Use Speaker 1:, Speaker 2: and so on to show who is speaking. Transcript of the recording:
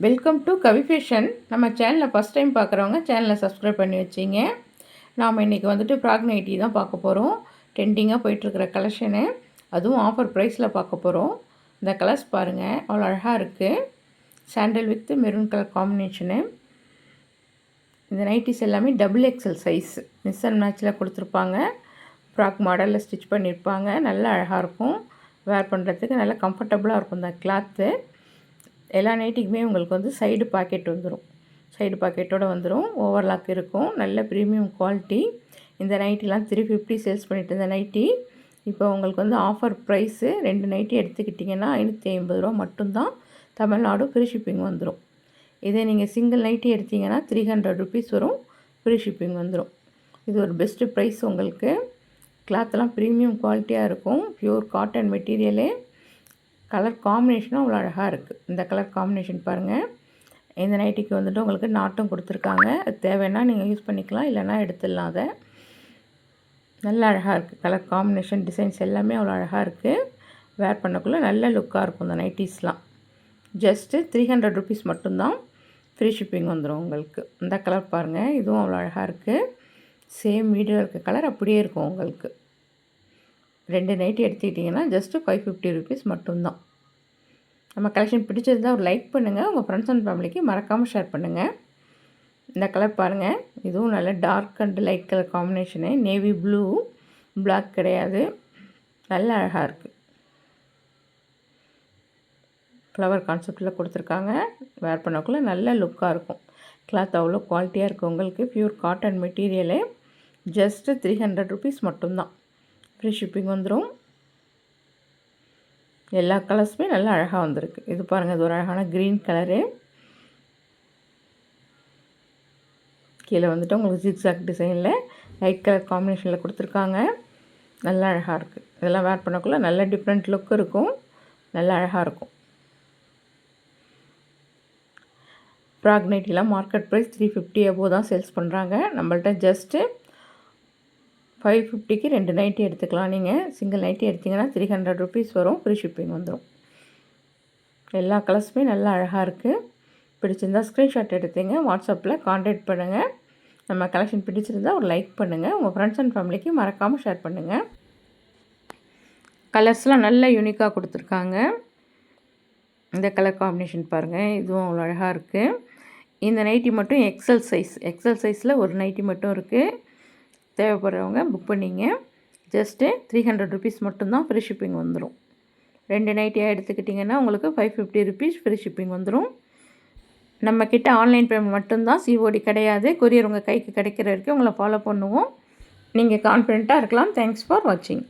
Speaker 1: Welcome to Kavi fashion. நம்ம சேனலை first time பார்க்குறவங்க சேனலை சப்ஸ்கிரைப் பண்ணி வச்சிங்க. நாம் இன்றைக்கி வந்துட்டு ஃப்ராக் நைட்டி தான் பார்க்க போகிறோம். ட்ரெண்டிங்காக போயிட்டுருக்கிற கலெக்ஷனு, அதுவும் ஆஃபர் ப்ரைஸில் பார்க்க போகிறோம். இந்த கலர்ஸ் பாருங்கள், அவ்வளோ அழகாக இருக்குது. சாண்டல் வித் மெரூன் கலர் காம்பினேஷனு. இந்த நைட்டிஸ் எல்லாமே double XL size mix and மேட்சில் கொடுத்துருப்பாங்க. ஃப்ராக் மாடலில் ஸ்டிச் பண்ணியிருப்பாங்க. நல்லா அழகாக இருக்கும். வேர் பண்ணுறதுக்கு நல்லா கம்ஃபர்டபுளாக இருக்கும் இந்த கிளாத்து. எல்லா நைட்டிக்குமே உங்களுக்கு வந்து சைடு பாக்கெட் வந்துடும். சைடு பாக்கெட்டோடு வந்துடும். ஓவர்லாக் இருக்கும். நல்ல ப்ரீமியம் குவாலிட்டி. இந்த நைட்டிலாம் 350 சேல்ஸ் பண்ணிட்டு இருந்த நைட்டி இப்போ உங்களுக்கு வந்து ஆஃபர் ப்ரைஸு 2 நைட்டி எடுத்துக்கிட்டிங்கன்னா 550 ரூபா மட்டும்தான். தமிழ்நாடு ஃப்ரீ ஷிப்பிங் வந்துடும். இதே நீங்கள் சிங்கிள் நைட்டி எடுத்திங்கன்னா 300 ருபீஸ் வரும். ஃப்ரீ ஷிப்பிங் வந்துடும். இது ஒரு பெஸ்ட்டு ப்ரைஸ் உங்களுக்கு. கிளாத்லாம் ப்ரீமியம் குவாலிட்டியாக இருக்கும். ப்யூர் காட்டன் மெட்டீரியலே. கலர் காம்பினேஷனும் அவ்வளோ அழகாக இருக்குது. இந்த கலர் காம்பினேஷன் பாருங்கள். இந்த நைட்டிக்கு வந்துட்டு உங்களுக்கு நாட்டம் கொடுத்துருக்காங்க. அது தேவைன்னா நீங்கள் யூஸ் பண்ணிக்கலாம், இல்லைனா எடுத்துடலாம். அதை நல்லா அழகாக இருக்குது. கலர் காம்பினேஷன் டிசைன்ஸ் எல்லாமே அவ்வளோ அழகாக இருக்குது. வேர் பண்ணக்குள்ளே நல்ல லுக்காக இருக்கும் இந்த நைட்டிஸ்லாம். ஜஸ்ட்டு 300 ருபீஸ் மட்டும்தான். ஃப்ரீ ஷிப்பிங் வந்துடும் உங்களுக்கு. இந்த கலர் பாருங்கள், இதுவும் அவ்வளோ அழகாக இருக்குது. சேம் வீடியோ இருக்க கலர் அப்படியே இருக்கும் உங்களுக்கு. 2 நைட்டி எடுத்துக்கிட்டிங்கன்னா ஜஸ்ட்டு 550 ருபீஸ் மட்டும்தான். நம்ம கலெக்ஷன் பிடிச்சிருந்தால் ஒரு லைக் பண்ணுங்கள். உங்கள் ஃப்ரெண்ட்ஸ் அண்ட் ஃபேமிலிக்கு மறக்காமல் ஷேர் பண்ணுங்கள். இந்த கலர் பாருங்கள், இதுவும் நல்ல dark and light colour combination. Navy blue, black கிடையாது. நல்ல அழகாக இருக்குது. ஃப்ளவர் கான்செப்டில் கொடுத்துருக்காங்க. வேர் பண்ணக்குள்ளே நல்ல லுக்காக இருக்கும். கிளாத் அவ்வளோ குவாலிட்டியாக இருக்குது உங்களுக்கு. Pure cotton material. Just 300 rupees மட்டும்தான். ஃப்ரீ ஷிப்பிங் வந்துடும். எல்லா கலர்ஸுமே நல்லா அழகாக வந்திருக்கு. இது பாருங்கள், இது ஒரு அழகான க்ரீன் கலரு. கீழே வந்துட்டு உங்களுக்கு ஜிக்ஸாக் டிசைனில் லைட் கலர் காம்பினேஷனில் கொடுத்துருக்காங்க. நல்லா அழகாக இருக்குது. இதெல்லாம் வேர் பண்ணக்குள்ளே நல்ல டிஃப்ரெண்ட் லுக் இருக்கும். நல்லா அழகாக இருக்கும். ஃப்ராக் நைட்டிலாம் மார்க்கெட் ப்ரைஸ் 350 அபோவ் தான் சேல்ஸ் பண்ணுறாங்க. நம்மள்ட்ட ஜஸ்ட்டு 550க்கு 2 நைட்டி எடுத்துக்கலாம். நீங்கள் சிங்கிள் நைட்டி எடுத்திங்கன்னா 300 ருபீஸ் வரும். ஃப்ரீ ஷிப்பிங் வந்துடும். எல்லா கலர்ஸுமே நல்லா அழகாக இருக்குது. பிடிச்சிருந்தால் ஸ்க்ரீன்ஷாட் எடுத்துங்க. வாட்ஸ்அப்பில் கான்டாக்ட் பண்ணுங்கள். நம்ம கலெக்ஷன் பிடிச்சிருந்தால் ஒரு லைக் பண்ணுங்கள். உங்கள் ஃப்ரெண்ட்ஸ் அண்ட் ஃபேமிலிக்கு மறக்காமல் ஷேர் பண்ணுங்கள். கலர்ஸ்லாம் நல்ல யூனிக்காக கொடுத்துருக்காங்க. இந்த கலர் காம்பினேஷன் பாருங்கள், இதுவும் அவ்வளோ அழகாக இருக்குது. இந்த நைட்டி மட்டும் எக்ஸல் சைஸ். எக்ஸல் சைஸில் ஒரு நைட்டி மட்டும் இருக்குது. தேவைப்படுறவங்க புக் பண்ணிங்க. ஜஸ்ட்டு 300 ருபீஸ் மட்டும்தான். ஃப்ரீ ஷிப்பிங் வந்துடும். 2 நைட்டியாக எடுத்துக்கிட்டிங்கன்னா உங்களுக்கு 550 ருபீஸ் ஃப்ரீ ஷிப்பிங் வந்துடும். நம்மக்கிட்ட ஆன்லைன் பேமெண்ட் மட்டும்தான், சிஓடி கிடையாது. கொரியர் உங்கள் கைக்கு கிடைக்கிற வரைக்கும் உங்களை ஃபாலோ பண்ணுவோம். நீங்கள் கான்ஃபிடென்ட்டாக இருக்கலாம். தேங்க்ஸ் ஃபார் வாட்சிங்.